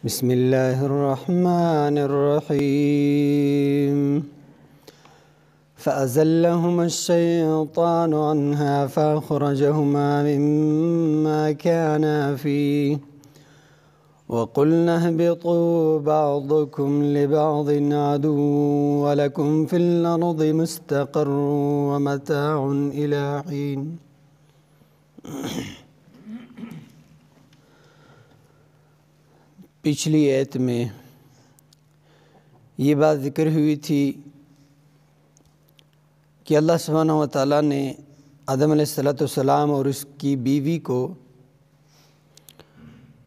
بسم اللہ الرحمن الرحیم فأزلهما الشیطان عنها فأخرجهما مما كانا فيه وقلنا اهبطوا بعضكم لبعض عدو ولكم في الأرض مستقر ومتاع إلى حين۔ پچھلی آیت میں یہ بات ذکر ہوئی تھی کہ اللہ سبحانہ و تعالیٰ نے آدم علیہ السلام اور اس کی بیوی کو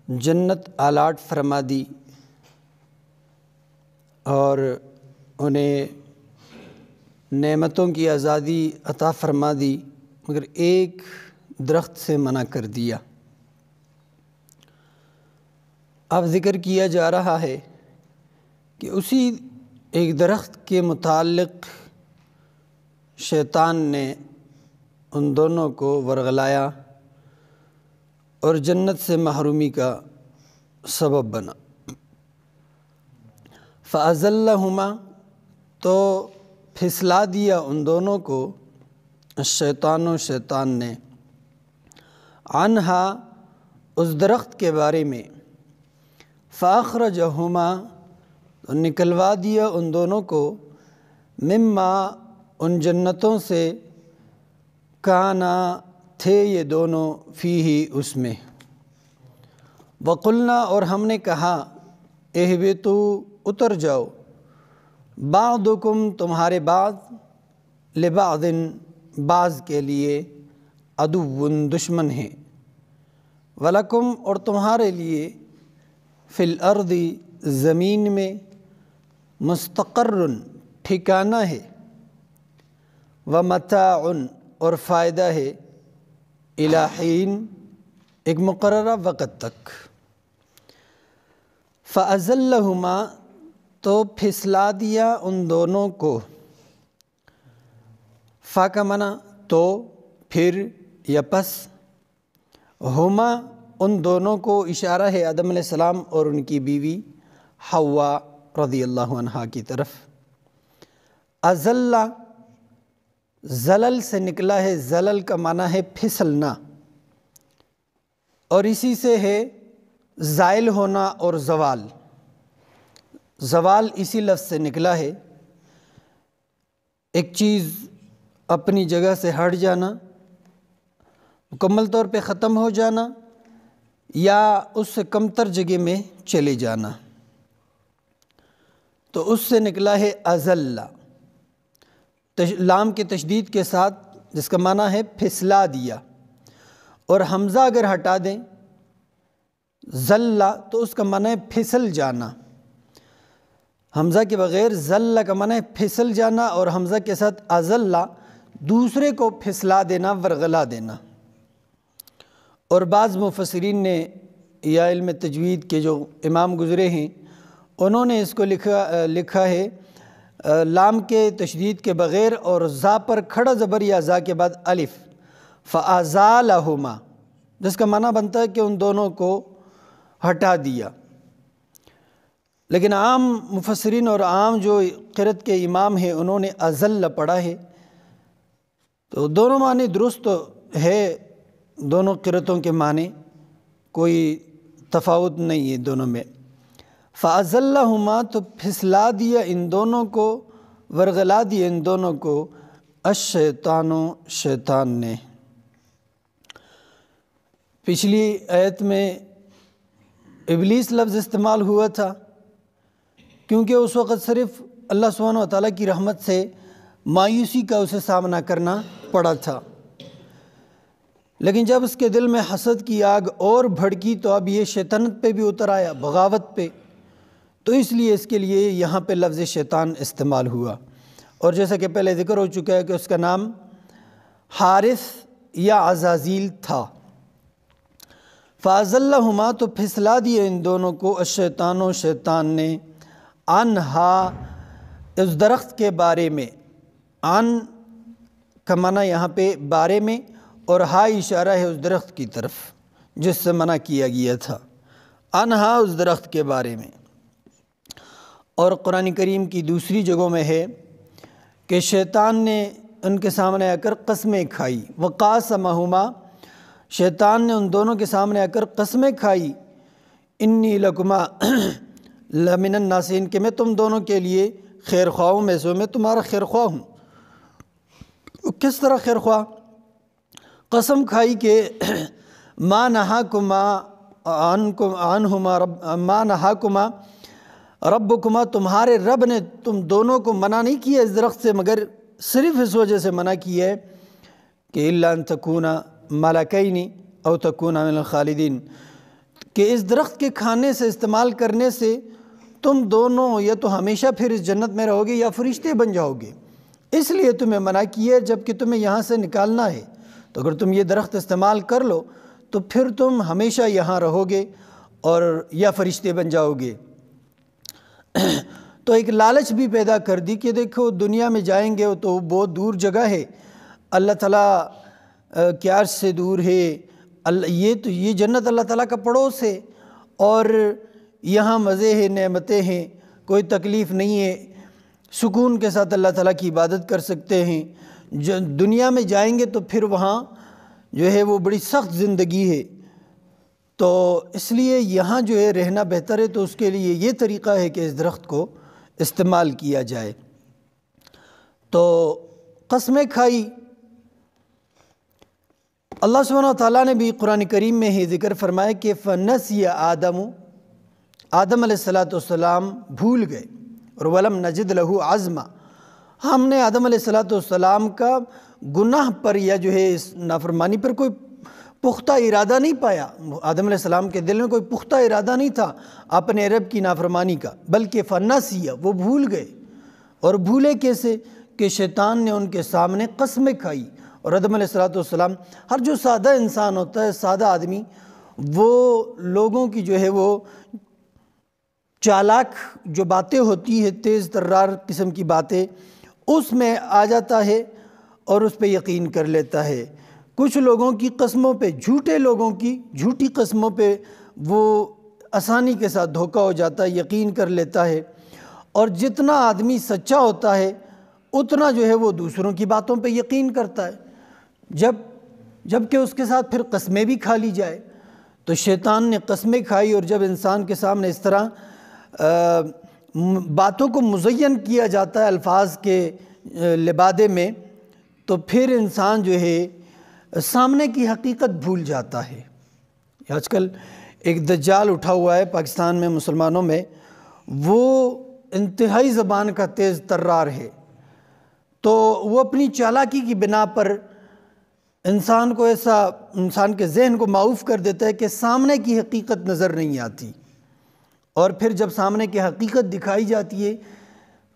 جنت الاٹ فرما دی اور انہیں نعمتوں کی آزادی عطا فرما دی، مگر ایک درخت سے منع کر دیا۔ اب ذکر کیا جا رہا ہے کہ اسی ایک درخت کے متعلق شیطان نے ان دونوں کو ورغلایا اور جنت سے محرومی کا سبب بنا۔ فَأَزَلَّهُمَا، تو پھسلا دیا ان دونوں کو شیطان نے، عنہا، اس درخت کے بارے میں، فَأَخْرَجَهُمَا، تو نکلوا دیا ان دونوں کو، مما، ان جنتوں سے، کانا، تھے یہ دونوں، فیہ، اس میں، وَقُلْنَا، اور ہم نے کہا، اہبطوا، اتر جاؤ، بعضکم، تمہارے بعض، لبعض، بعض کے لیے، عدو، دشمن ہیں، وَلَكُمْ، اور تمہارے لیے، فی الارض، زمین میں، مستقر، ٹھکانہ ہے، ومتاع، اور فائدہ ہے، الی حین، ایک مقررہ وقت تک۔ فَأَزَلَّهُمَا، تو پھسلا دیا ان دونوں کو، فا کا معنی تو، پھر یا پس، ہما، ان دونوں کو اشارہ ہے آدم علیہ السلام اور ان کی بیوی حوا رضی اللہ عنہا کی طرف۔ ازل، زلل سے نکلا ہے، زلل کا معنی ہے پھسلنا، اور اسی سے ہے زائل ہونا اور زوال۔ زوال اسی لفظ سے نکلا ہے، ایک چیز اپنی جگہ سے ہٹ جانا، مکمل طور پہ ختم ہو جانا، یا اس سے کمتر جگہ میں چلے جانا، تو اس سے نکلا ہے ازل، لام کے تشدید کے ساتھ، جس کا معنی ہے پھسلا دیا، اور حمزہ اگر ہٹا دیں زل، تو اس کا معنی ہے پھسل جانا۔ حمزہ کے بغیر زل کا معنی ہے پھسل جانا، اور حمزہ کے ساتھ ازل، دوسرے کو پھسلا دینا، ورغلا دینا۔ اور بعض مفسرین نے یا علم تجوید کے جو امام گزرے ہیں، انہوں نے اس کو لکھا ہے لام کے تشدید کے بغیر اور زا پر کھڑا زبر یا زا کے بعد الف، فَأَزَالَهُمَا، جس کا معنی بنتا ہے کہ ان دونوں کو ہٹا دیا۔ لیکن عام مفسرین اور عام جو قرأت کے امام ہیں، انہوں نے ازل پڑھا ہے، تو دونوں معنی درست ہے، دونوں قرأتوں کے معنی کوئی تفاوت نہیں ہے دونوں میں۔ فَأَزَلَّهُمَا، تو پھسلا دیا ان دونوں کو، ورغلا دیا ان دونوں کو، الشیطان، شیطان نے۔ پچھلی آیت میں ابلیس لفظ استعمال ہوا تھا، کیونکہ اس وقت صرف اللہ سبحانہ و تعالیٰ کی رحمت سے مایوسی کا اسے سامنا کرنا پڑا تھا، لیکن جب اس کے دل میں حسد کی آگ اور بھڑکی تو اب یہ شیطنت پہ بھی اتر آیا، بغاوت پہ، تو اس لیے اس کے لیے یہاں پہ لفظ شیطان استعمال ہوا۔ اور جیسا کہ پہلے ذکر ہو چکا ہے کہ اس کا نام حارث یا عزازیل تھا۔ فَأَزَلَّهُمَا، تو پھسلا دیے ان دونوں کو، الشیطان، شیطان نے، عنہا، اس درخت کے بارے میں، عن کا معنی یہاں پہ بارے میں، اور ہا اشارہ ہے اس درخت کی طرف جس سے منع کیا گیا تھا، انہا اس درخت کے بارے میں۔ اور قرآن کریم کی دوسری جگہوں میں ہے کہ شیطان نے ان کے سامنے آ کر قسمیں کھائی، وقاسمہما، شیطان نے ان دونوں کے سامنے آ کر قسمیں کھائی، انی لکما لمن الناصحین، کہ میں تم دونوں کے لیے خیر خواہوں میں سے، میں تمہارا خیر خواہ ہوں۔ کس طرح خیر خواہ؟ قسم کھائی کہ ما نہاکما عنہما ما نہاکما ربکما، تمہارے رب نے تم دونوں کو منع نہیں کیا اس درخت سے، مگر صرف اس وجہ سے منع کیا ہے کہ الا ان تکونا ملکین او تکونا من الخالدین، کہ اس درخت کے کھانے سے، استعمال کرنے سے تم دونوں یا تو ہمیشہ پھر اس جنت میں رہو گے یا فرشتے بن جاؤ گے، اس لیے تمہیں منع کیا ہے، جب کہ تمہیں یہاں سے نکالنا ہے تو اگر تم یہ درخت استعمال کر لو تو پھر تم ہمیشہ یہاں رہو گے اور یا فرشتے بن جاؤ گے۔ تو ایک لالچ بھی پیدا کر دی کہ دیکھو دنیا میں جائیں گے تو بہت دور جگہ ہے، اللہ تعالیٰ کے عرش سے دور ہے، یہ جنت اللہ تعالیٰ کا پڑوس ہے، اور یہاں مزے ہیں، نعمتیں ہیں، کوئی تکلیف نہیں ہے، سکون کے ساتھ اللہ تعالیٰ کی عبادت کر سکتے ہیں۔ دنیا میں جائیں گے تو پھر وہاں جو ہے وہ بڑی سخت زندگی ہے، تو اس لیے یہاں جو ہے رہنا بہتر ہے، تو اس کے لیے یہ طریقہ ہے کہ اس درخت کو استعمال کیا جائے۔ تو قسمیں کھائی۔ اللہ سبحانہ و تعالیٰ نے بھی قرآن کریم میں ہی ذکر فرمایا کہ فَنَسِيَ آدم علیہ السلام بھول گئے، اور وَلَمْ نَجِدْ لَهُ عَزْمًا، ہم نے آدم علیہ السلام کا گناہ پر یا جو ہے اس نافرمانی پر کوئی پختہ ارادہ نہیں پایا۔ آدم علیہ السلام کے دل میں کوئی پختہ ارادہ نہیں تھا اپنے رب کی نافرمانی کا، بلکہ فَنَسِيَ، وہ بھول گئے۔ اور بھولے کیسے؟ کہ شیطان نے ان کے سامنے قسمیں کھائی، اور آدم علیہ السلام، ہر جو سادہ انسان ہوتا ہے، سادہ آدمی، وہ لوگوں کی جو ہے وہ چالاک جو باتیں ہوتی ہے، تیز ترار قسم کی باتیں، اس میں آ جاتا ہے اور اس پہ یقین کر لیتا ہے۔ کچھ لوگوں کی قسموں پہ، جھوٹے لوگوں کی جھوٹی قسموں پہ وہ آسانی کے ساتھ دھوکہ ہو جاتا ہے، یقین کر لیتا ہے۔ اور جتنا آدمی سچا ہوتا ہے اتنا جو ہے وہ دوسروں کی باتوں پہ یقین کرتا ہے، جب کہ اس کے ساتھ پھر قسمیں بھی کھا لی جائے۔ تو شیطان نے قسمیں کھائی، اور جب انسان کے سامنے اس طرح باتوں کو مزین کیا جاتا ہے الفاظ کے لبادے میں، تو پھر انسان جو ہے سامنے کی حقیقت بھول جاتا ہے۔ آج کل ایک دجال اٹھا ہوا ہے پاکستان میں، مسلمانوں میں، وہ انتہائی زبان کا تیز ترار ہے، تو وہ اپنی چالاکی کی بنا پر انسان کے ذہن کو معوف کر دیتا ہے کہ سامنے کی حقیقت نظر نہیں آتی، اور پھر جب سامنے کی حقیقت دکھائی جاتی ہے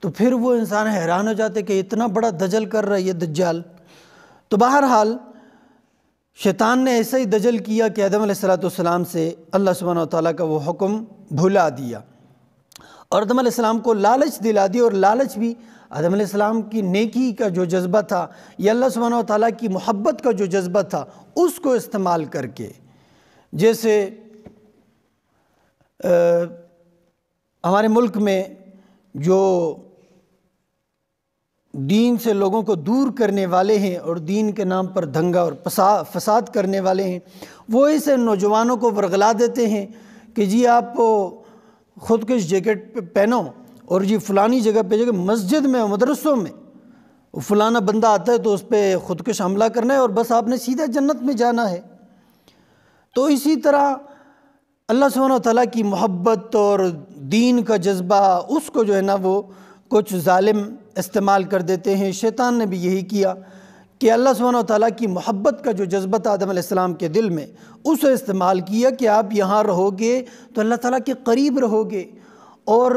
تو پھر وہ انسان حیران ہو جاتا ہے کہ اتنا بڑا دجل کر رہا ہے یہ دجال۔ تو بہرحال شیطان نے ایسا ہی دجل کیا کہ آدم علیہ السلام سے اللہ سبحانہ و تعالیٰ کا وہ حکم بھلا دیا، اور آدم علیہ السلام کو لالچ دلا دی، اور لالچ بھی آدم علیہ السلام کی نیکی کا جو جذبہ تھا یا اللہ سبحانہ و تعالیٰ کی محبت کا جو جذبہ تھا اس کو استعمال کر کے، جیسے ہمارے ملک میں جو دین سے لوگوں کو دور کرنے والے ہیں اور دین کے نام پر دنگا اور فساد کرنے والے ہیں، وہ اسے نوجوانوں کو ورغلا دیتے ہیں کہ جی آپ خودکش جیکٹ پہنو اور جی فلانی جگہ پہ جگہ مسجد میں مدرسوں میں فلانا بندہ آتا ہے تو اس پہ خودکش حملہ کرنا ہے اور بس آپ نے سیدھا جنت میں جانا ہے۔ تو اسی طرح اللہ سبحانہ و تعالیٰ کی محبت اور دین کا جذبہ اس کو جو ہے نا وہ کچھ ظالم استعمال کر دیتے ہیں۔ شیطان نے بھی یہی کیا کہ اللہ سبحانہ و تعالیٰ کی محبت کا جو جذبہ تھا آدم علیہ السلام کے دل میں، اسے استعمال کیا کہ آپ یہاں رہو گے تو اللہ تعالیٰ کے قریب رہو گے، اور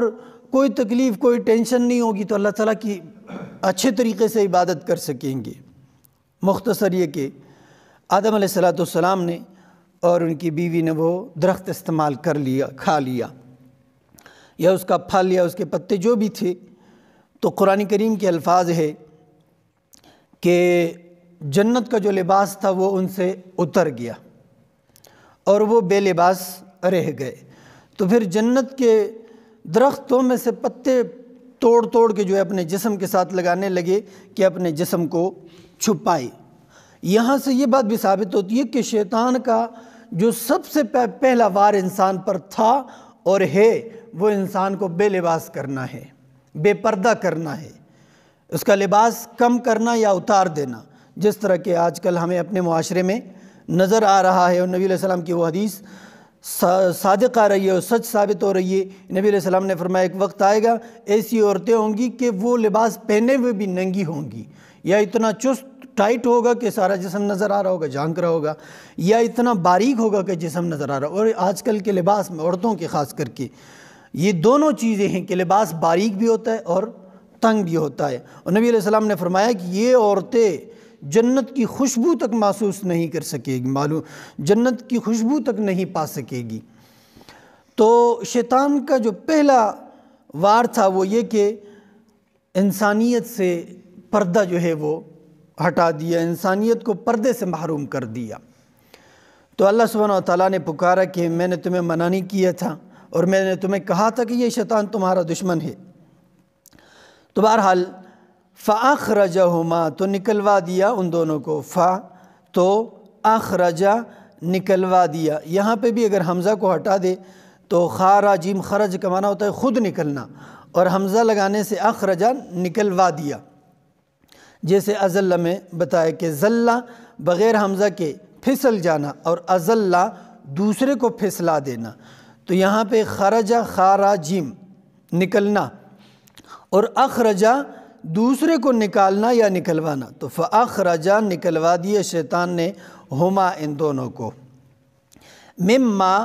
کوئی تکلیف کوئی ٹینشن نہیں ہوگی، تو اللہ تعالیٰ کی اچھے طریقے سے عبادت کر سکیں گے۔ مختصر یہ کہ آدم علیہ السلام نے اور ان کی بیوی نے وہ درخت استعمال کر لیا، کھا لیا، یا اس کا پھل یا اس کے پتے جو بھی تھے۔ تو قرآن کریم کے الفاظ ہے کہ جنت کا جو لباس تھا وہ ان سے اتر گیا، اور وہ بے لباس رہ گئے۔ تو پھر جنت کے درختوں میں سے پتے توڑ توڑ کے جو ہے اپنے جسم کے ساتھ لگانے لگے کہ اپنے جسم کو چھپائے۔ یہاں سے یہ بات بھی ثابت ہوتی ہے کہ شیطان کا جو سب سے پہلا وار انسان پر تھا اور ہے، وہ انسان کو بے لباس کرنا ہے، بے پردہ کرنا ہے، اس کا لباس کم کرنا یا اتار دینا، جس طرح کہ آج کل ہمیں اپنے معاشرے میں نظر آ رہا ہے۔ اور نبی علیہ السلام کی وہ حدیث صادق آ رہی ہے اور سچ ثابت ہو رہی ہے۔ نبی علیہ السلام نے فرمایا ایک وقت آئے گا ایسی عورتیں ہوں گی کہ وہ لباس پہنے ہوئے بھی ننگی ہوں گی، یا اتنا چست ٹائٹ ہوگا کہ سارا جسم نظر آ رہا ہوگا، جھانک رہا ہوگا، یا اتنا باریک ہوگا کہ جسم نظر آ رہا ہوگا۔ اور آج کل کے لباس میں عورتوں کے خاص کر کے یہ دونوں چیزیں ہیں کہ لباس باریک بھی ہوتا ہے اور تنگ بھی ہوتا ہے۔ اور نبی علیہ السلام نے فرمایا کہ یہ عورتیں جنت کی خوشبو تک محسوس نہیں کر سکے گی، معلوم جنت کی خوشبو تک نہیں پا سکے گی۔ تو شیطان کا جو پہلا وار تھا وہ یہ کہ انسانیت سے پردہ جو ہے وہ ہٹا دیا، انسانیت کو پردے سے محروم کر دیا۔ تو اللہ سبحانہ و تعالیٰ نے پکارا کہ میں نے تمہیں منع نہیں کیا تھا اور میں نے تمہیں کہا تھا کہ یہ شیطان تمہارا دشمن ہے۔ تو بہرحال فَأَخْرَجَهُمَا تو نکلوا دیا ان دونوں کو، تو اخرجا نکلوا دیا۔ یہاں پہ بھی اگر حمزہ کو ہٹا دے تو خارا جیم خرج کا معنی ہوتا ہے خود نکلنا، اور حمزہ لگانے سے اخرجا نکلوا دیا، جیسے ازلہ میں بتایا کہ زلہ بغیر حمزہ کے پھسل جانا اور ازلہ دوسرے کو پھسلا دینا۔ تو یہاں پہ خرجا خارا جیم نکلنا اور اخرجا دوسرے کو نکالنا یا نکلوانا، تو فاخرجا نکلوا دیے شیطان نے ہما ان دونوں کو، مما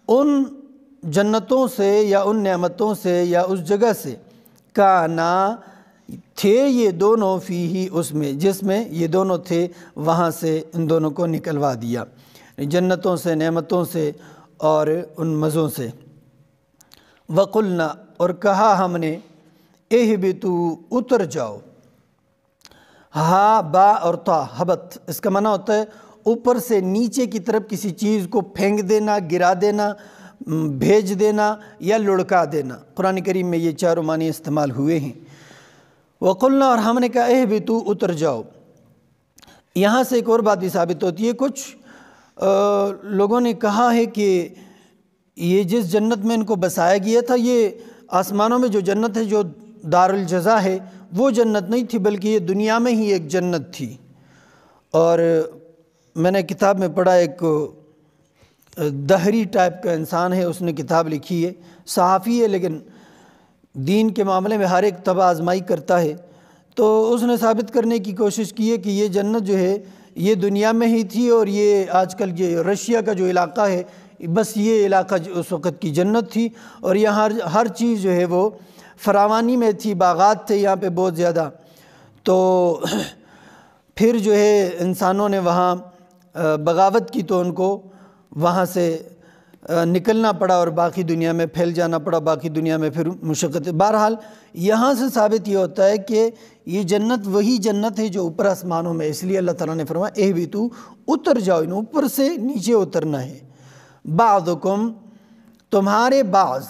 ان جنتوں سے یا ان نعمتوں سے یا اس جگہ سے، کانا تھے یہ دونوں فیہی اس میں جس میں یہ دونوں تھے، وہاں سے ان دونوں کو نکلوا دیا، جنتوں سے، نعمتوں سے اور ان مزوں سے۔ وقلنا اور کہا ہم نے، اہبتو اتر جاؤ، ہا با اور تا حبت، اس کا معنی ہوتا ہے اوپر سے نیچے کی طرف کسی چیز کو پھینک دینا، گرا دینا، بھیج دینا یا لڑکا دینا۔ قرآن کریم میں یہ چاروں معنی استعمال ہوئے ہیں۔ وقلنا اور ہم نے کہا اہبتو اتر جاؤ۔ یہاں سے ایک اور بات بھی ثابت ہوتی ہے، کچھ لوگوں نے کہا ہے کہ یہ جس جنت میں ان کو بسایا گیا تھا، یہ آسمانوں میں جو جنت ہے جو دار الجزا ہے وہ جنت نہیں تھی، بلکہ یہ دنیا میں ہی ایک جنت تھی۔ اور میں نے کتاب میں پڑھا، ایک دہری ٹائپ کا انسان ہے، اس نے کتاب لکھی ہے، صحافی ہے لیکن دین کے معاملے میں ہر ایک طبع آزمائی کرتا ہے، تو اس نے ثابت کرنے کی کوشش کی ہے کہ یہ جنت جو ہے یہ دنیا میں ہی تھی، اور یہ آج کل یہ رشیا کا جو علاقہ ہے بس یہ علاقہ اس وقت کی جنت تھی، اور یہاں ہر چیز جو ہے وہ فراوانی میں تھی، باغات تھے یہاں پہ بہت زیادہ۔ تو پھر جو ہے انسانوں نے وہاں بغاوت کی تو ان کو وہاں سے نکلنا پڑا اور باقی دنیا میں پھیل جانا پڑا، باقی دنیا میں پھر مشقت۔ بہرحال یہاں سے ثابت یہ ہوتا ہے کہ یہ جنت وہی جنت ہے جو اوپر آسمانوں میں، اس لیے اللہ تعالیٰ نے فرمایا اہبتو اتر جاؤ، اوپر سے نیچے اترنا ہے۔ بعضکم تمہارے بعض،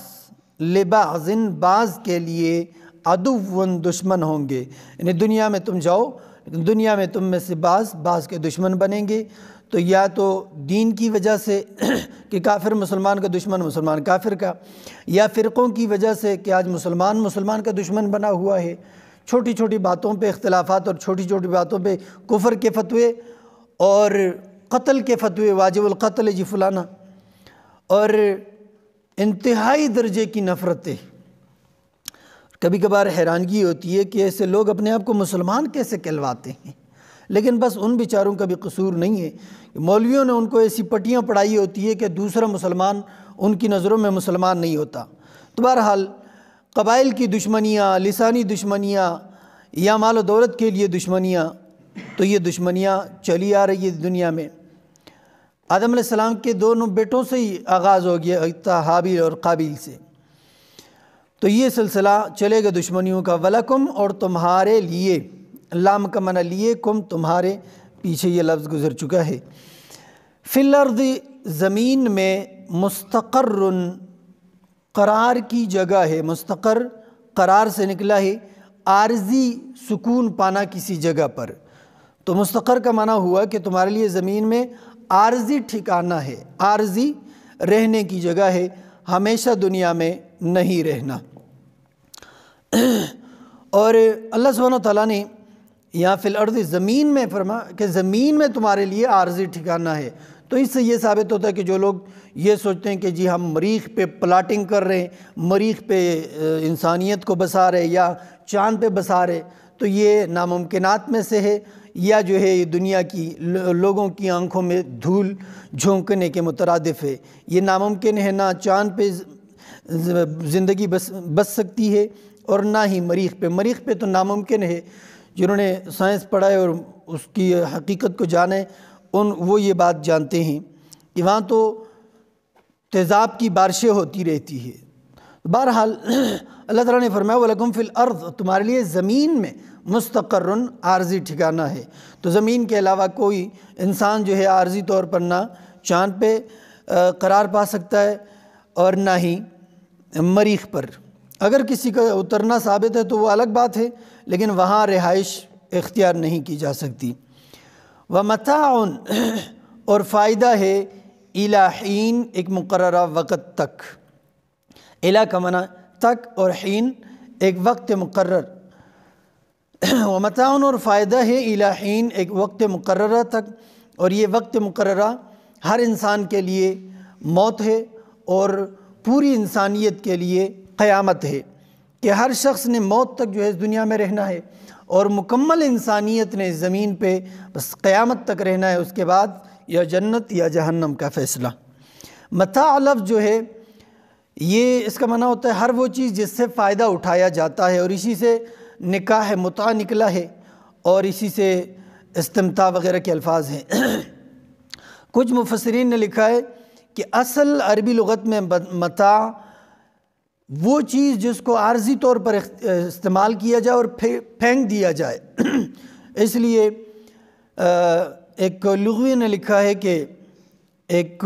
لبعض بعض کے لیے، عدو دشمن ہوں گے، یعنی دنیا میں تم جاؤ، دنیا میں تم میں سے بعض کے دشمن بنیں گے۔ تو یا تو دین کی وجہ سے کہ کافر مسلمان کا دشمن مسلمان کافر کا، یا فرقوں کی وجہ سے کہ آج مسلمان کا دشمن بنا ہوا ہے، چھوٹی چھوٹی باتوں پہ اختلافات اور چھوٹی چھوٹی باتوں پہ کفر کے فتوے اور قتل کے فتوے، واجب القتل جی فلانا، اور انتہائی درجے کی نفرتیں۔ کبھی کبھار حیرانگی ہوتی ہے کہ ایسے لوگ اپنے آپ کو مسلمان کیسے کہلواتے ہیں، لیکن بس ان بیچاروں کا بھی قصور نہیں ہے، مولویوں نے ان کو ایسی پٹیاں پڑھائی ہوتی ہے کہ دوسرا مسلمان ان کی نظروں میں مسلمان نہیں ہوتا۔ تو بہرحال قبائل کی دشمنیاں، لسانی دشمنیاں یا مال و دولت کے لیے دشمنیاں، تو یہ دشمنیاں چلی آ رہی ہے دنیا میں۔ آدم علیہ السلام کے دونوں بیٹوں سے ہی آغاز ہو گیا، حابیل اور قابیل سے، تو یہ سلسلہ چلے گا دشمنیوں کا۔ وَلَكُمْ اور تمہارے لیے، لام کا معنی لیے، کم تمہارے، پیچھے یہ لفظ گزر چکا ہے۔ فی الارض زمین میں مستقر قرار کی جگہ ہے۔ مستقر قرار سے نکلا ہے عارضی سکون پانا کسی جگہ پر، تو مستقر کا معنی ہوا کہ تمہارے لیے زمین میں عارضی ٹھکانہ ہے، عارضی رہنے کی جگہ ہے، ہمیشہ دنیا میں نہیں رہنا۔ اور اللہ سبحانہ و تعالیٰ نے یہاں فی الارض زمین میں فرمایا کہ زمین میں تمہارے لیے عارضی ٹھکانہ ہے، تو اس سے یہ ثابت ہوتا ہے کہ جو لوگ یہ سوچتے ہیں کہ جی ہم مریخ پہ پلاٹنگ کر رہے ہیں، مریخ پہ انسانیت کو بسا رہے یا چاند پہ بسا رہے، تو یہ ناممکنات میں سے ہے، یا جو ہے یہ دنیا کی لوگوں کی آنکھوں میں دھول جھونکنے کے مترادف ہے۔ یہ ناممکن ہے، نہ چاند پہ زندگی بس سکتی ہے اور نہ ہی مریخ پہ تو ناممکن ہے۔ جنہوں نے سائنس پڑھا ہے اور اس کی حقیقت کو جانے وہ یہ بات جانتے ہیں کہ وہاں تو تیزاب کی بارشیں ہوتی رہتی ہے۔ بہرحال اللہ تعالیٰ نے فرمایا وَلَكُمْ فِي الْأَرْضِ، تمہارے لیے زمین میں مستقر عارضی ٹھکانہ ہے، تو زمین کے علاوہ کوئی انسان جو ہے عارضی طور پر نہ چاند پہ قرار پا سکتا ہے اور نہ ہی مریخ پر۔ اگر کسی کا اترنا ثابت ہے تو وہ الگ بات ہے، لیکن وہاں رہائش اختیار نہیں کی جا سکتی۔ وَمَتَاعٌ، اور فائدہ ہے إِلَى حین، ایک مقررہ وقت تک۔ اِلَى کا معنی تک اور حین ایک وقت مقرر۔ وَمَتَاعٌ، اور فائدہ ہے إِلَى حین، ایک وقت مقررہ تک، اور یہ وقت مقررہ ہر انسان کے لیے موت ہے اور پوری انسانیت کے لیے قیامت ہے، کہ ہر شخص نے موت تک جو ہے اس دنیا میں رہنا ہے، اور مکمل انسانیت نے زمین پہ بس قیامت تک رہنا ہے، اس کے بعد یا جنت یا جہنم کا فیصلہ۔ متاع لفظ جو ہے یہ اس کا معنی ہوتا ہے ہر وہ چیز جس سے فائدہ اٹھایا جاتا ہے، اور اسی سے نکاح متاع نکلا ہے، اور اسی سے استمتاع وغیرہ کے الفاظ ہیں۔ کچھ مفسرین نے لکھا ہے کہ اصل عربی لغت میں متاع وہ چیز جس کو عارضی طور پر استعمال کیا جائے اور پھینک دیا جائے۔ اس لیے ایک لغوی نے لکھا ہے کہ ایک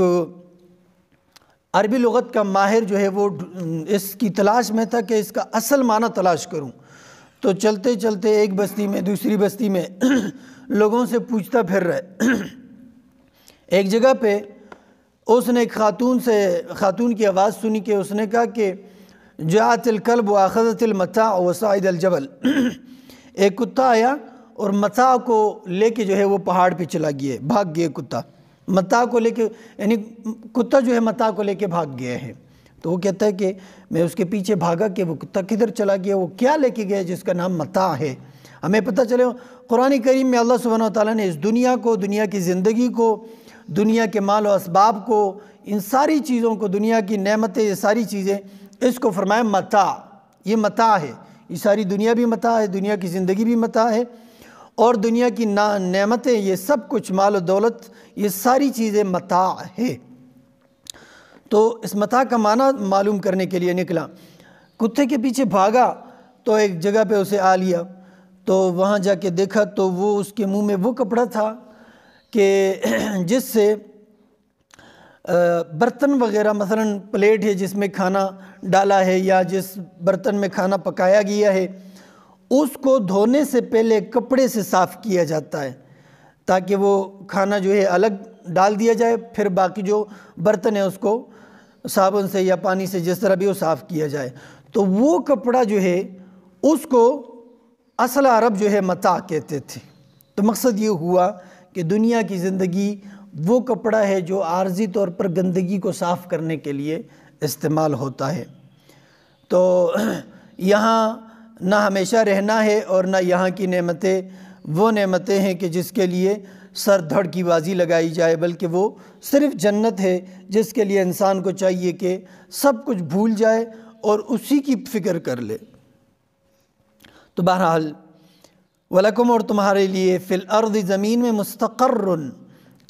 عربی لغت کا ماہر جو ہے وہ اس کی تلاش میں تھا کہ اس کا اصل معنی تلاش کروں، تو چلتے چلتے ایک بستی میں دوسری بستی میں لوگوں سے پوچھتا پھر رہا۔ ایک جگہ پہ اس نے ایک خاتون کی آواز سنی کہ اس نے کہا کہ جاءت الکلب واخذت المتاع وصعد الجبل، ایک کتا آیا اور متاع کو لے کے جو ہے وہ پہاڑ پہ چلا گیا، بھاگ گیا کتا، متاع کو لے کے، یعنی کتا جو ہے متاع کو لے کے بھاگ گیا ہے۔ تو وہ کہتا ہے کہ میں اس کے پیچھے بھاگا کہ وہ کتا کدھر چلا گیا، وہ کیا لے کے گیا جس کا نام متاع ہے۔ ہمیں پتہ چلے قرآن کریم میں اللہ سبحانہ و تعالیٰ نے اس دنیا کو، دنیا کی زندگی کو، دنیا کے مال و اسباب کو، ان ساری چیزوں کو، دنیا کی نعمتیں، یہ ساری چیزیں، اس کو فرمایا متاع، یہ متاع ہے، یہ ساری دنیا بھی متاع ہے، دنیا کی زندگی بھی متاع ہے، اور دنیا کی نعمتیں، یہ سب کچھ، مال و دولت، یہ ساری چیزیں متاع ہے۔ تو اس متاع کا معنی معلوم کرنے کے لیے نکلا، کتے کے پیچھے بھاگا تو ایک جگہ پہ اسے آ لیا، تو وہاں جا کے دیکھا تو وہ اس کے منہ میں وہ کپڑا تھا کہ جس سے برتن وغیرہ، مثلا پلیٹ ہے جس میں کھانا ڈالا ہے یا جس برتن میں کھانا پکایا گیا ہے، اس کو دھونے سے پہلے کپڑے سے صاف کیا جاتا ہے تاکہ وہ کھانا جو ہے الگ ڈال دیا جائے، پھر باقی جو برتن ہے اس کو صابن سے یا پانی سے جس طرح بھی وہ صاف کیا جائے۔ تو وہ کپڑا جو ہے اس کو اصل عرب جو ہے متاع کہتے تھے۔ تو مقصد یہ ہوا کہ دنیا کی زندگی وہ کپڑا ہے جو عارضی طور پر گندگی کو صاف کرنے کے لیے استعمال ہوتا ہے۔ تو یہاں نہ ہمیشہ رہنا ہے اور نہ یہاں کی نعمتیں وہ نعمتیں ہیں کہ جس کے لیے سر دھڑ کی بازی لگائی جائے، بلکہ وہ صرف جنت ہے جس کے لیے انسان کو چاہیے کہ سب کچھ بھول جائے اور اسی کی فکر کر لے۔ تو بہرحال وَلَكُمْ، اور تمہارے لیے، فِي الْأَرْضِ، زمین میں، مستقر،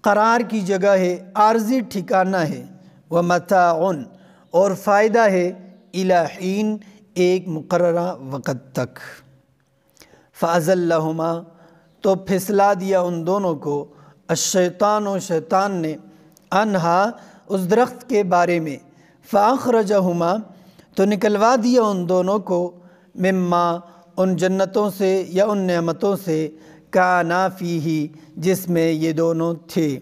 قرار کی جگہ ہے، عارضی ٹھکانہ ہے، وَمَتَاعٌ، اور فائدہ ہے، إِلَى حین، ایک مقررہ وقت تک۔ فَأَزَلَّهُمَا، تو پھسلا دیا ان دونوں کو، الشیطان، و شیطان نے، انہا، اس درخت کے بارے میں، فَأَخْرَجَهُمَا تو نکلوا دیا ان دونوں کو، مما ان جنتوں سے یا ان نعمتوں سے، کانا فیہ جس میں یہ دونوں تھے۔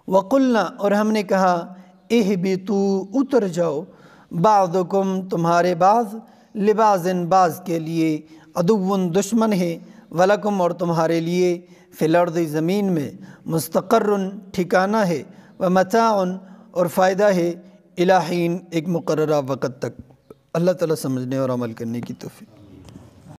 وَقُلْنَا اور ہم نے کہا، اِہْبِطُوا اتر جاؤ، بعضکم تمہارے بعض، لبعضٍ بعض کے لیے، عدوٌ دشمن ہے، وَلَکُمْ اور تمہارے لیے، فی الارض زمین میں، مستقرٌ ٹھکانہ ہے، ومتاع اور فائدہ ہے، الی حین ایک مقررہ وقت تک۔ اللہ تعالیٰ سمجھنے اور عمل کرنے کی توفیق۔